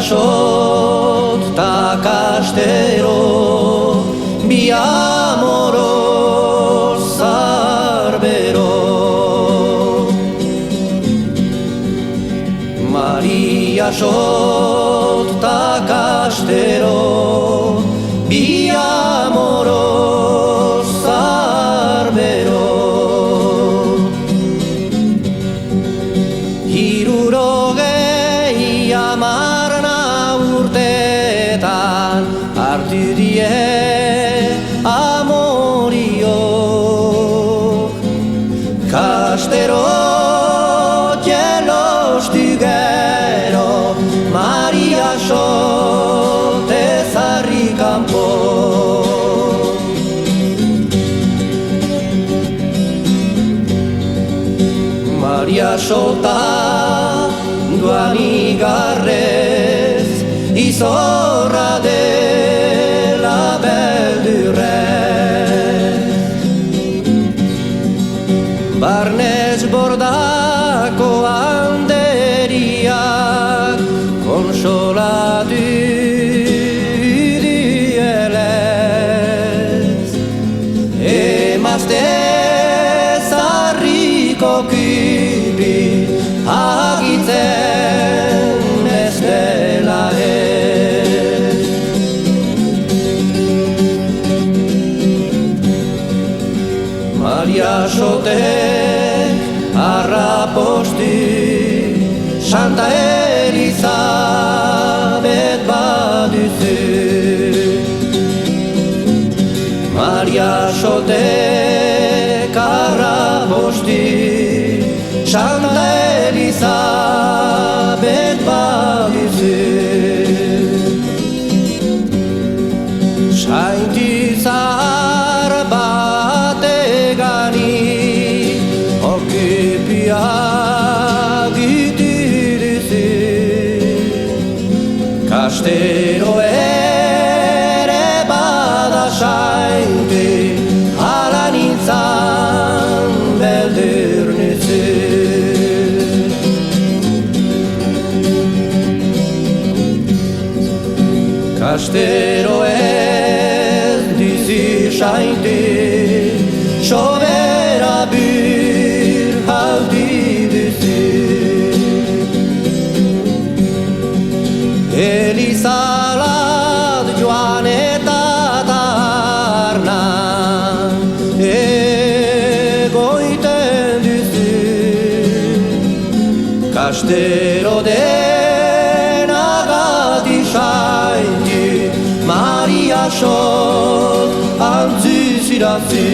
sot ta castero bi amoro sarbero Maria sot ta castero bi amoro sarbero Amarna urtetan hartu die amoriok Kastero jelostu gero Maria sot ezarri kanpo Maria sota duan igarrez izorra dela beldurrez Barnez bordako handeriak konsolatu dielez Emazte zarriko kipi agitzen ez dela ez Maria sotek arraposti Santa Elizabet baduzu Maria sotek arraposti Santa Elizabet baduzu Sainti zahar bategani Okipiak itiduzu Kastero ere bada sainti Hala nintzan beldur nuzu Kastero ez dizi sainti Sobera bir haldi duzu Elizalat joan eta tarna Egoiten duzu Kastero denagati sainti Maria sot antzuzirazu